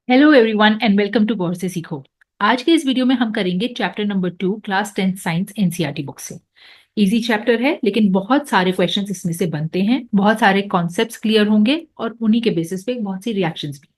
Hello everyone and welcome to गौर से सीखो। आज के इस वीडियो में हम करेंगे chapter number 2 class 10 science NCERT book से। इजी चैप्टर है लेकिन बहुत सारे क्वेश्चंस इसमें से बनते हैं, बहुत सारे कॉन्सेप्ट्स क्लियर होंगे और उन्हीं के बेसिस पे बहुत सी रिएक्शंस भी।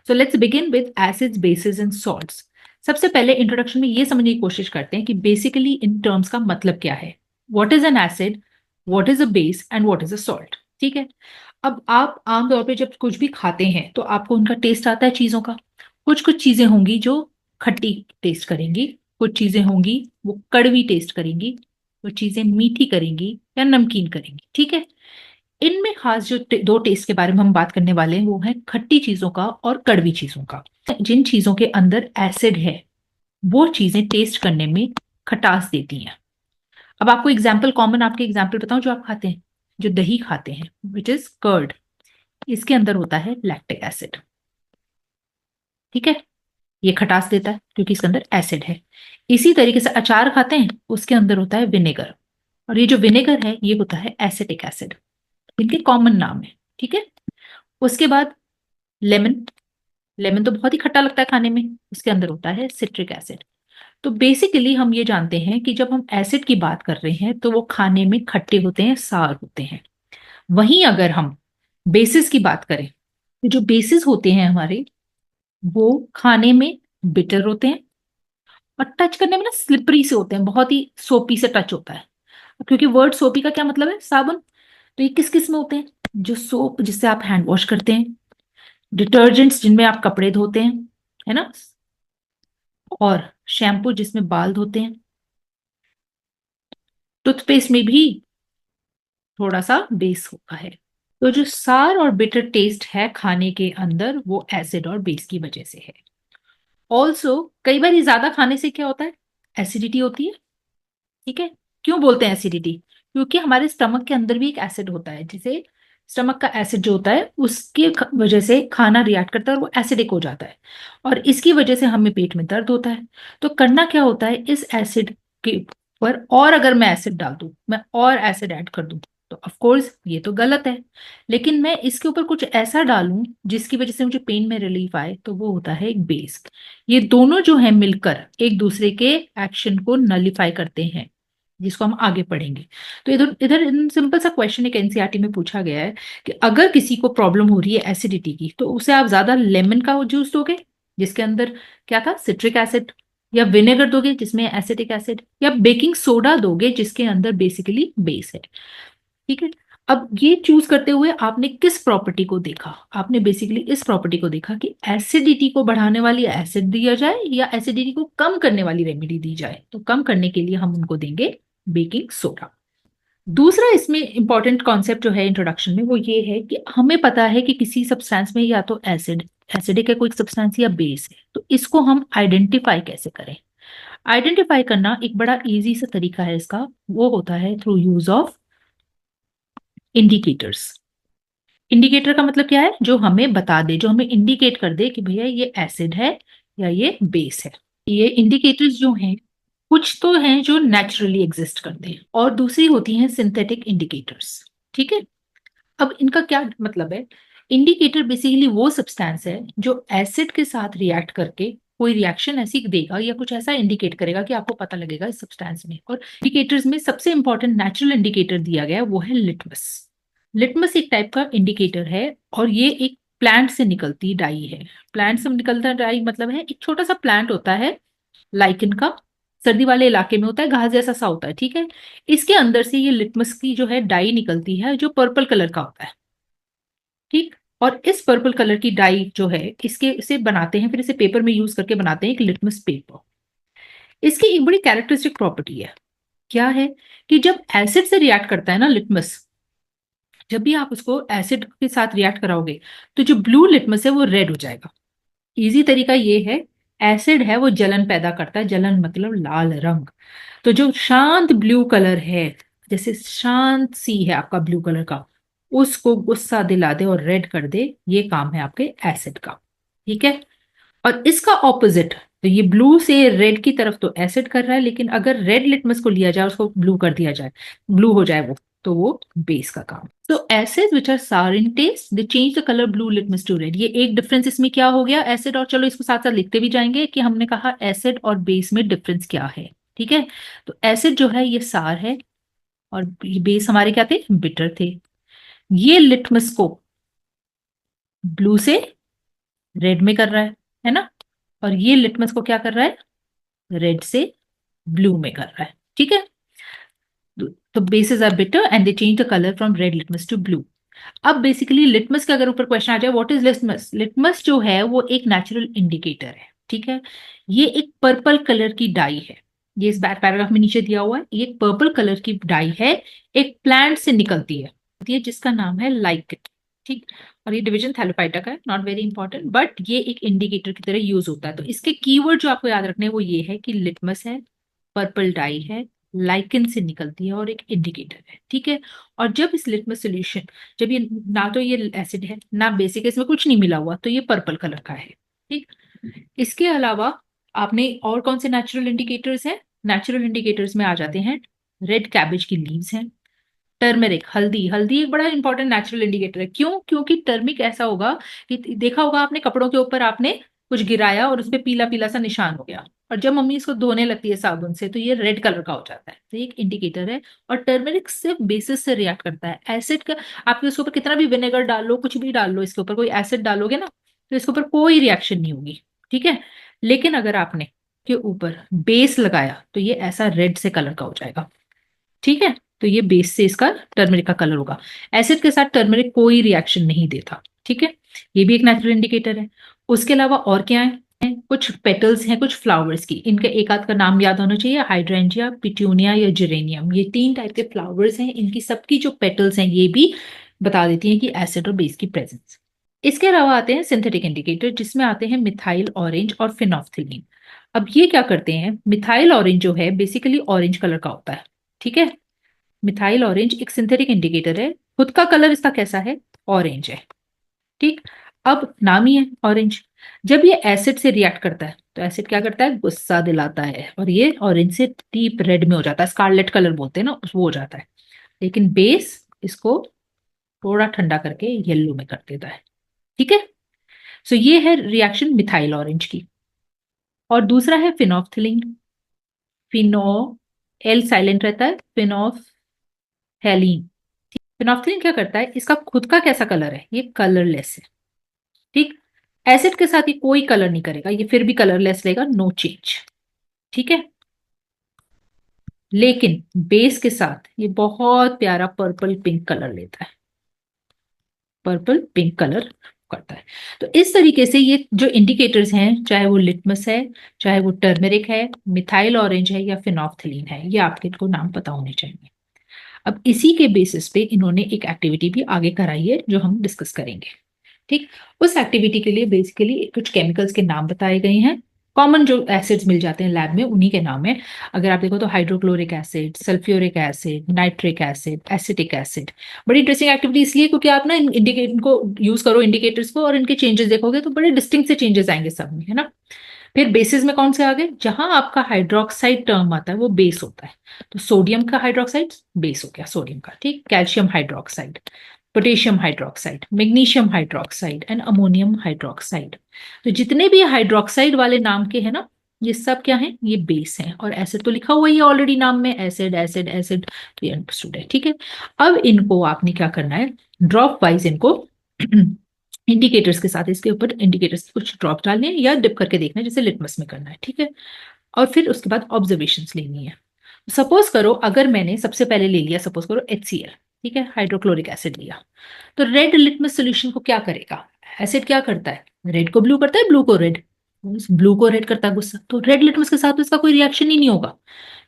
So let's begin with acids, basis and salts. सबसे पहले इंट्रोडक्शन में ये समझने की कोशिश करते हैं कि बेसिकली इन टर्म्स का मतलब क्या है। What is an acid, what is a base and what is a salt. ठीक है। अब आप आमतौर पे जब कुछ भी खाते हैं तो आपको उनका टेस्ट आता है चीजों का। कुछ कुछ चीजें होंगी जो खट्टी टेस्ट करेंगी, कुछ चीजें होंगी वो कड़वी टेस्ट करेंगी, कुछ चीजें मीठी करेंगी या नमकीन करेंगी। ठीक है। इनमें खास जो दो टेस्ट के बारे में हम बात करने वाले हैं वो है खट्टी चीजों का और कड़वी चीजों का। जिन चीजों के अंदर एसिड है वो चीजें टेस्ट करने में खटास देती हैं। अब आपको एग्जाम्पल, कॉमन आपके एग्जाम्पल बताऊं जो आप खाते हैं। जो दही खाते हैं विच इज कर्ड, इसके अंदर होता है लैक्टिक एसिड। ठीक है। ये खटास देता है क्योंकि इसके अंदर एसिड है। इसी तरीके से अचार खाते हैं, उसके अंदर होता है विनेगर, और ये जो विनेगर है ये होता है एसिटिक एसिड। इनके कॉमन नाम है। ठीक है। उसके बाद लेमन। लेमन तो बहुत ही खट्टा लगता है खाने में, उसके अंदर होता है सिट्रिक एसिड। तो बेसिकली हम ये जानते हैं कि जब हम एसिड की बात कर रहे हैं तो वो खाने में खट्टे होते हैं, सार होते हैं। वहीं अगर हम बेसिस की बात करें तो जो बेसिस होते हैं हमारे, वो खाने में बिटर होते हैं और टच करने में ना स्लिपरी से होते हैं, बहुत ही सोपी से टच होता है। क्योंकि वर्ड सोपी का क्या मतलब है, साबुन। तो ये किस किस में होते हैं, जो सोप जिससे आप हैंड वॉश करते हैं, डिटर्जेंट्स जिनमें आप कपड़े धोते हैं, है ना, और शैम्पू जिसमें बाल धोते हैं, टूथपेस्ट में भी थोड़ा सा बेस होता है। तो जो सार और बिटर टेस्ट है खाने के अंदर वो एसिड और बेस की वजह से है। ऑल्सो कई बार ये ज्यादा खाने से क्या होता है, एसिडिटी होती है। ठीक है। क्यों बोलते हैं एसिडिटी, क्योंकि हमारे स्टमक के अंदर भी एक एसिड होता है, जिसे स्टमक का एसिड जो होता है उसके वजह से खाना रिएक्ट करता है और वो एसिडिक हो जाता है, और इसकी वजह से हमें पेट में दर्द होता है। तो करना क्या होता है, इस एसिड के ऊपर और अगर मैं एसिड डाल दूं, मैं और एसिड ऐड कर दूं, तो ऑफ कोर्स ये तो गलत है। लेकिन मैं इसके ऊपर कुछ ऐसा डालूं जिसकी वजह से मुझे पेन में रिलीफ आए, तो वो होता है एक बेस। ये दोनों जो है मिलकर एक दूसरे के एक्शन को नलिफाई करते हैं, जिसको हम आगे पढ़ेंगे। तो इधर इधर सिंपल सा क्वेश्चन एक एनसीईआरटी में पूछा गया है कि अगर किसी को प्रॉब्लम हो रही है एसिडिटी की, तो उसे आप ज्यादा लेमन का जूस दोगे जिसके अंदर क्या था, सिट्रिक एसिड, या विनेगर दोगे जिसमें एसिटिक एसिड, या बेकिंग सोडा दोगे जिसके अंदर बेसिकली बेस है। ठीक है। अब ये चूज करते हुए आपने किस प्रॉपर्टी को देखा, आपने बेसिकली इस प्रॉपर्टी को देखा कि एसिडिटी को बढ़ाने वाली एसिड दिया जाए या एसिडिटी को कम करने वाली रेमेडी दी जाए। तो कम करने के लिए हम उनको देंगे बेकिंग सोडा। दूसरा इसमें इंपॉर्टेंट कॉन्सेप्ट जो है इंट्रोडक्शन में वो ये है कि हमें पता है कि किसी सब्सटेंस में या तो एसिडिक है कोई सब्सटेंस या बेस है, तो इसको हम आइडेंटिफाई कैसे करें। आइडेंटिफाई करना एक बड़ा इजी सा तरीका है इसका, वो होता है through use of indicators. Indicator का मतलब क्या है, जो हमें बता दे, जो हमें इंडिकेट कर दे कि भैया ये एसिड है या ये बेस है। ये इंडिकेटर्स जो हैं, कुछ तो हैं जो नेचुरली एग्जिस्ट करते हैं और दूसरी होती हैं सिंथेटिक इंडिकेटर्स। ठीक है। अब इनका क्या मतलब है, इंडिकेटर बेसिकली वो सब्सटेंस है जो एसिड के साथ रिएक्ट करके कोई रिएक्शन ऐसी देगा या कुछ ऐसा इंडिकेट करेगा कि आपको पता लगेगा इस सब्सटेंस में। और इंडिकेटर्स में सबसे इंपॉर्टेंट नेचुरल इंडिकेटर दिया गया है वो है लिटमस। लिटमस एक टाइप का इंडिकेटर है और ये एक प्लांट से निकलती डाई है। प्लांट से निकलता डाई मतलब है एक छोटा सा प्लांट होता है, लाइकन का, सर्दी वाले इलाके में होता है, घास जैसा सा होता है। ठीक है। इसके अंदर से ये लिटमस की जो है डाई निकलती है जो पर्पल कलर का होता है। ठीक। और इस पर्पल कलर की डाई जो है इसके इसे बनाते हैं, फिर इसे पेपर में यूज करके बनाते हैं एक लिटमस पेपर। इसकी एक बड़ी कैरेक्टरिस्टिक प्रॉपर्टी है, क्या है, कि जब एसिड से रिएक्ट करता है ना लिटमस, जब भी आप उसको एसिड के साथ रिएक्ट कराओगे तो जो ब्लू लिटमस है वो रेड हो जाएगा। इजी तरीका ये है, एसिड है वो जलन पैदा करता है, जलन मतलब लाल रंग। तो जो शांत ब्लू कलर है, जैसे शांत सी है आपका ब्लू कलर का, उसको गुस्सा दिला दे और रेड कर दे, ये काम है आपके एसिड का। ठीक है। और इसका ऑपोजिट, तो ये ब्लू से रेड की तरफ तो एसिड कर रहा है, लेकिन अगर रेड लिटमस को लिया जाए उसको ब्लू कर दिया जाए, ब्लू हो जाए वो, तो वो बेस का काम। तो acid which are sour in taste they change the colour blue litmus to red. ये एक डिफरेंस इसमें क्या हो गया एसिड, और चलो इसको साथ साथ लिखते भी जाएंगे कि हमने कहा एसिड और बेस में डिफरेंस क्या है। ठीक है, तो एसिड जो है ये सार है और ये बेस हमारे क्या थे, बिटर थे। ये लिटमस को ब्लू से रेड में कर रहा है ना, और ये लिटमस को क्या कर रहा है, रेड से ब्लू में कर रहा है। ठीक है, तो bases are bitter and they change the colour from red litmus to blue. अब बेसिकली लिटमस का अगर ऊपर क्वेश्चन आ जाए व्हाट इज लिटमस, लिटमस जो है वो एक नेचुरल इंडिकेटर है। ठीक है, ये एक पर्पल कलर की डाई है, ये इस पैराग्राफ में नीचे दिया हुआ है, ये एक पर्पल कलर की डाई है, एक प्लांट से निकलती है जिसका नाम है लाइकेन। ठीक, और ये डिवीजन थैलोफाइटा का है, नॉट वेरी इंपॉर्टेंट, बट ये एक इंडिकेटर की तरह यूज होता है। तो इसके कीवर्ड जो आपको याद रखने हैं वो ये है कि लिटमस है, पर्पल डाई है, लाइकेन से निकलती है और एक इंडिकेटर है। ठीक है, और जब इस लिटमस सोल्यूशन, जब ये ना तो ये एसिड है ना बेसिक है, इसमें कुछ नहीं मिला हुआ, तो ये पर्पल कलर का है। ठीक, इसके अलावा आपने और कौन से नेचुरल इंडिकेटर्स हैं, नेचुरल इंडिकेटर्स में आ जाते हैं रेड कैबेज की लीव्स हैं, टर्मेरिक, हल्दी, हल्दी एक बड़ा इंपॉर्टेंट नेचुरल इंडिकेटर है। क्यों, क्योंकि टर्मिक ऐसा होगा कि देखा होगा आपने कपड़ों के ऊपर आपने कुछ गिराया और उस पर पीला पीला सा निशान हो गया, और जब मम्मी इसको धोने लगती है साबुन से तो ये रेड कलर का हो जाता है, तो ये एक इंडिकेटर है। और टर्मेरिक सिर्फ बेसिस से रिएक्ट करता है, एसिड का आप इसके ऊपर कितना भी विनेगर डाल लो, कुछ भी डाल लो, इसके ऊपर कोई एसिड डालोगे ना तो इसके ऊपर कोई रिएक्शन नहीं होगी। ठीक है, लेकिन अगर आपने के ऊपर बेस लगाया तो ये ऐसा रेड से कलर का हो जाएगा। ठीक है, तो ये बेस से इसका टर्मरिक का कलर होगा, एसिड के साथ टर्मरिक कोई रिएक्शन नहीं देता। ठीक है, ये भी एक नेचुरल इंडिकेटर है। उसके अलावा और क्या है, कुछ पेटल्स हैं कुछ फ्लावर्स की, इनके एक आध का नाम याद होना चाहिए, हाइड्रेंजिया, पिट्यूनिया या जेरेनियम, ये 3 टाइप के फ्लावर्स हैं, इनकी सबकी जो पेटल्स हैं ये भी बता देती हैं कि एसिड और बेस की प्रेजेंस। इसके अलावा आते हैं सिंथेटिक इंडिकेटर, जिसमें आते हैं मिथाइल ऑरेंज और फिनोफ्थिलीन। अब ये क्या करते हैं, मिथाइल ऑरेंज जो है बेसिकली ऑरेंज कलर का होता है। ठीक है, मिथाइल ऑरेंज एक सिंथेटिक इंडिकेटर है, खुद का कलर इसका कैसा है, ऑरेंज है। ठीक, अब नाम ही है ऑरेंज। जब ये एसिड से रिएक्ट करता है तो एसिड क्या करता है, गुस्सा दिलाता है और ये ऑरेंज से डीप रेड में हो जाता है, स्कारलेट कलर बोलते हैं ना, वो हो जाता है। लेकिन बेस इसको थोड़ा ठंडा करके येलो में कर देता है। ठीक है, सो ये है रिएक्शन मिथाइल ऑरेंज की। और दूसरा है फिनोफ्थिलीन, फिनो, एल साइलेंट रहता है, फिनोफ्थैलीन। फिनोफ्थिलीन क्या करता है, इसका खुद का कैसा कलर है, ये कलरलेस है। ठीक, एसिड के साथ ये कोई कलर नहीं करेगा, ये फिर भी कलरलेस रहेगा, नो चेंज। ठीक है, लेकिन बेस के साथ ये बहुत प्यारा पर्पल पिंक कलर लेता है, पर्पल पिंक कलर करता है। तो इस तरीके से ये जो इंडिकेटर्स हैं, चाहे वो लिटमस है, चाहे वो टर्मेरिक है, मिथाइल ऑरेंज है या फिनोफ्थिलीन है, ये आपके को नाम पता होने चाहिए। अब इसी के बेसिस पे इन्होंने एक एक्टिविटी भी आगे कराई है जो हम डिस्कस करेंगे। ठीक, उस एक्टिविटी के लिए बेसिकली कुछ केमिकल्स के नाम बताए गए हैं, कॉमन जो एसिड्स मिल जाते हैं लैब में उन्हीं के नाम है। अगर आप देखो तो hydrochloric acid, sulphuric acid, nitric acid, acetic acid. बड़ी इंटरेस्टिंग एक्टिविटी इसलिए क्योंकि आप ना इंडिकेटर को यूज करो, इंडिकेटर्स को, और इनके चेंजेस देखोगे तो बड़े डिस्टिंक्ट से चेंजेस आएंगे सब में, है ना। फिर बेसिस में कौन से आ गए, जहां आपका हाइड्रोक्साइड टर्म आता है वो बेस होता है, तो सोडियम का हाइड्रोक्साइड बेस हो गया सोडियम का। ठीक, calcium hydroxide, potassium hydroxide, magnesium hydroxide and ammonium hydroxide. तो जितने भी हाइड्रोक्साइड वाले नाम के हैं ना, ये सब क्या है, ये बेस हैं। और एसिड तो लिखा हुआ ही है ऑलरेडी नाम में, एसिड एसिड एसिड, तो ये अंडरस्टूड है। ठीक है, अब इनको आपने क्या करना है, ड्रॉप वाइज इनको इंडिकेटर्स के साथ इसके ऊपर इंडिकेटर्स कुछ ड्रॉप डालने हैं या डिप करके देखना है, जैसे लिटमस में करना है। ठीक है, और फिर उसके बाद ऑब्जर्वेशंस लेनी है। सपोज करो अगर मैंने सबसे पहले ले लिया, सपोज करो HCl, ठीक है, हाइड्रोक्लोरिक एसिड लिया, तो रेड लिटमस सोल्यूशन को क्या करेगा, एसिड क्या करता है, रेड को ब्लू करता है, ब्लू को रेड, ब्लू को रेड करता है गुस्सा, तो रेड लिटमस के साथ तो इसका कोई रिएक्शन ही नहीं होगा।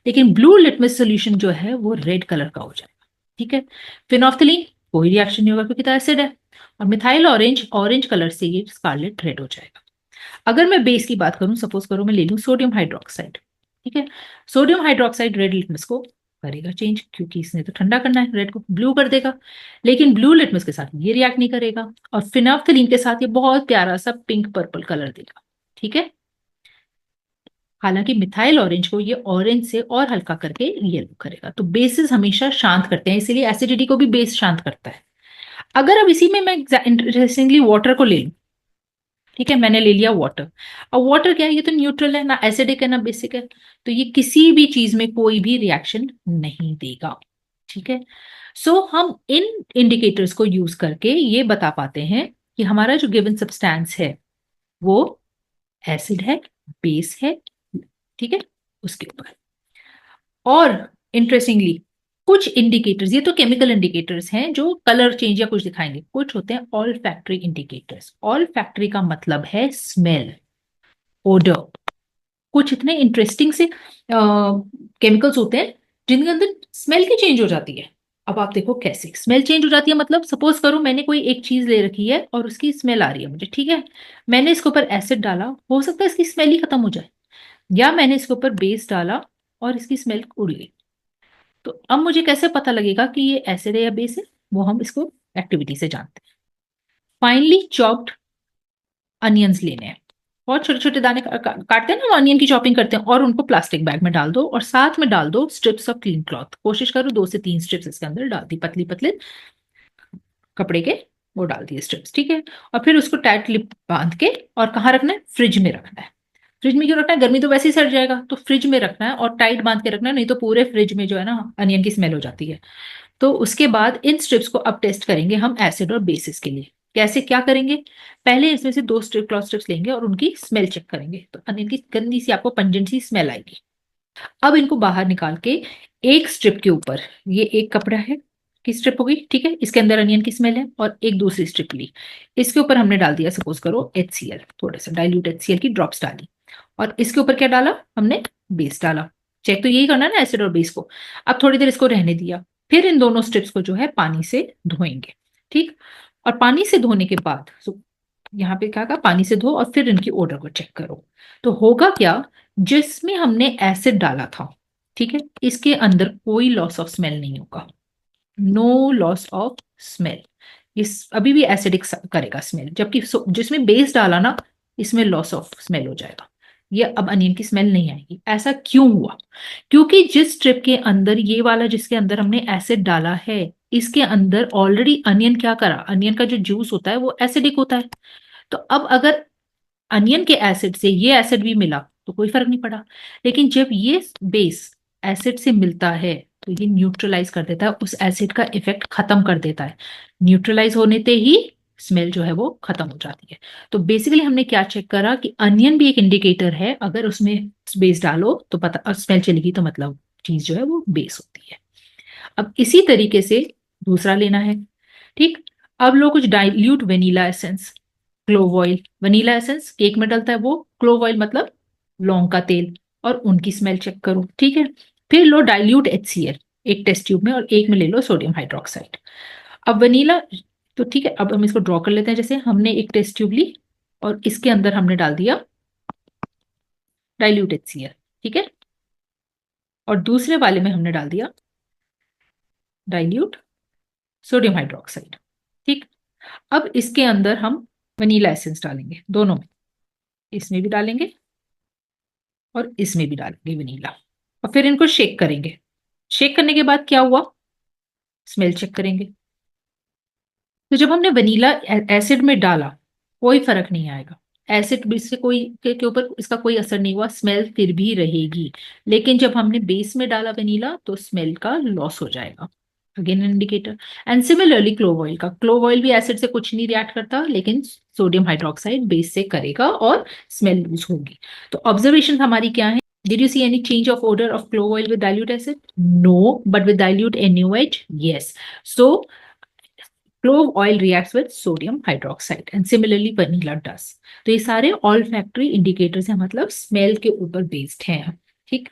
लेकिन ब्लू लिटमस सोल्यूशन जो है वो रेड कलर का हो जाएगा। ठीक है, फिनोफ्थिलीन कोई रिएक्शन नहीं होगा क्योंकि तो एसिड है, और मिथाइल ऑरेंज, ऑरेंज कलर से ये स्कारलेट रेड हो जाएगा। अगर मैं बेस की बात करूं, सपोज करो मैं ले लूं सोडियम हाइड्रोक्साइड, ठीक है, सोडियम हाइड्रोक्साइड रेड लिटमस को करेगा चेंज, क्योंकि इसने तो ठंडा करना है, रेड को ब्लू कर देगा। लेकिन ब्लू लिटमस के साथ ये रिएक्ट नहीं करेगा, और फिनाफ्थलीन के साथ ये बहुत प्यारा सा पिंक पर्पल कलर देगा। ठीक है, हालांकि मिथाइल ऑरेंज को ये ऑरेंज से और हल्का करके येलो करेगा। तो बेसिस हमेशा शांत करते हैं, इसीलिए एसिडिटी को भी बेस शांत करता है। अगर अब इसी में मैं इंटरेस्टिंगली वाटर को ले लूं, ठीक है, मैंने ले लिया वाटर। अब वाटर क्या है, ये तो न्यूट्रल है, ना एसिडिक है ना बेसिक है, तो ये किसी भी चीज में कोई भी रिएक्शन नहीं देगा। ठीक है, सो हम इन इंडिकेटर्स को यूज करके ये बता पाते हैं कि हमारा जो गिवन सब्सटेंस है वो एसिड है, बेस है, ठीक है, उसके ऊपर। और इंटरेस्टिंगली कुछ इंडिकेटर्स, ये तो केमिकल इंडिकेटर्स हैं जो कलर चेंज या कुछ दिखाएंगे, कुछ होते हैं all factory indicators. All factory का मतलब है स्मेल, ओडर। कुछ इतने इंटरेस्टिंग से केमिकल्स होते हैं जिनके अंदर स्मेल की चेंज हो जाती है। अब आप देखो कैसे स्मेल चेंज हो जाती है, मतलब सपोज करो मैंने कोई एक चीज ले रखी है और उसकी स्मेल आ रही है मुझे, ठीक है, मैंने इसके ऊपर एसिड डाला, हो सकता है इसकी स्मेल ही खत्म हो जाए, या मैंने इसके ऊपर बेस डाला और इसकी स्मेल उड़ गई। तो अब मुझे कैसे पता लगेगा कि ये एसिड है या बेस है, वो हम इसको एक्टिविटी से जानते हैं। फाइनली चॉप्ड अनियंस लेने हैं, बहुत छोटे छोटे दाने काटते हैं ना, अनियन की चॉपिंग करते हैं, और उनको प्लास्टिक बैग में डाल दो और साथ में डाल दो स्ट्रिप्स ऑफ क्लीन क्लॉथ। कोशिश करो 2 से 3 स्ट्रिप्स इसके अंदर डाल दी, पतली पतले कपड़े के वो डाल दिए स्ट्रिप्स, ठीक है। और फिर उसको टाइट लिप बांध के, और कहाँ रखना है, फ्रिज में रखना है। फ्रिज में क्यों रखना है, गर्मी तो वैसे ही सड़ जाएगा, तो फ्रिज में रखना है और टाइट बांध के रखना है, नहीं तो पूरे फ्रिज में जो है ना अनियन की स्मेल हो जाती है। तो उसके बाद इन स्ट्रिप्स को अब टेस्ट करेंगे हम एसिड और बेसिस के लिए। कैसे क्या करेंगे, पहले इसमें से 2 क्लॉथ स्ट्रिप्स लेंगे और उनकी स्मेल चेक करेंगे, तो अनियन की गंदी सी आपको पंजेंट सी स्मेल आएगी। अब इनको बाहर निकाल के एक स्ट्रिप के ऊपर, ये एक कपड़ा है की स्ट्रिप होगी, ठीक है, इसके अंदर अनियन की स्मेल है, और एक दूसरी स्ट्रिप ली, इसके ऊपर हमने डाल दिया सपोज करो HCl, थोड़ा सा डाइल्यूट HCl की ड्रॉप्स डाली, और इसके ऊपर क्या डाला हमने, बेस डाला। चेक तो यही करना है ना एसिड और बेस को। अब थोड़ी देर इसको रहने दिया, फिर इन दोनों स्ट्रिप्स को जो है पानी से धोएंगे, ठीक। और पानी से धोने के बाद यहाँ पे क्या कहा, पानी से धो और फिर इनकी ओडर को चेक करो। तो होगा क्या, जिसमें हमने एसिड डाला था, ठीक है, इसके अंदर कोई लॉस ऑफ स्मेल नहीं होगा, नो लॉस ऑफ स्मेल। इस अभी भी एसिडिक करेगा स्मेल, जबकि जिसमें बेस डाला ना, इसमें लॉस ऑफ स्मेल हो जाएगा, ये अब अनियन की स्मेल नहीं आएगी। ऐसा क्यों हुआ, क्योंकि जिस स्ट्रिप के अंदर ये वाला जिसके अंदर हमने एसिड डाला है, इसके अंदर ऑलरेडी अनियन क्या करा, अनियन का जो जूस होता है वो एसिडिक होता है। तो अब अगर अनियन के एसिड से ये एसिड भी मिला तो कोई फर्क नहीं पड़ा, लेकिन जब ये बेस एसिड से मिलता है तो ये न्यूट्रलाइज कर देता है, उस एसिड का इफेक्ट खत्म कर देता है। न्यूट्रलाइज होने ते ही स्मेल जो है वो खत्म हो जाती है। तो बेसिकली हमने क्या चेक करा कि अनियन भी एक इंडिकेटर है, अगर उसमें बेस डालो तो पता स्मेल चलेगी, तो मतलब चीज जो है वो बेस होती है। अब इसी तरीके से दूसरा लेना है, ठीक। अब लो कुछ dilute vanilla essence, clove oil, vanilla essence cake में डलता है वो, क्लोव ऑयल मतलब लौंग का तेल, और उनकी स्मेल चेक करो, ठीक है। फिर लो डाइल्यूट HCl एक टेस्ट ट्यूब में, और एक में ले लो सोडियम हाइड्रोक्साइड। अब वनीला, तो ठीक है, अब हम इसको ड्रॉ कर लेते हैं, जैसे हमने एक टेस्ट ट्यूब ली और इसके अंदर हमने डाल दिया डाइल्यूट HCl, ठीक है, और दूसरे वाले में हमने डाल दिया डाइल्यूट सोडियम हाइड्रोक्साइड, ठीक। अब इसके अंदर हम वनीला एसेंस डालेंगे, दोनों में, इसमें भी डालेंगे और इसमें भी डालेंगे वनीला, और फिर इनको शेक करेंगे। शेक करने के बाद क्या हुआ, स्मेल चेक करेंगे। तो जब हमने वनीला एसिड में डाला कोई फर्क नहीं आएगा, एसिड से कोई के ऊपर इसका कोई असर नहीं हुआ, स्मेल फिर भी रहेगी। लेकिन जब हमने बेस में डाला वनीला तो स्मेल का लॉस हो जाएगा, again indicator. And similarly clove oil का, क्लोव ऑयल भी एसिड से कुछ नहीं रिएक्ट करता, लेकिन सोडियम हाइड्रोक्साइड बेस से करेगा और स्मेल लूज होगी। तो ऑब्जर्वेशन हमारी क्या है, did you see any change of odor of clove oil with dilute acid? No, but with dilute NaOH, yes. So clove oil reacts with sodium hydroxide and similarly vanilla does. तो ये सारे all factory indicators हैं, मतलब smell के ऊपर based हैं, ठीक।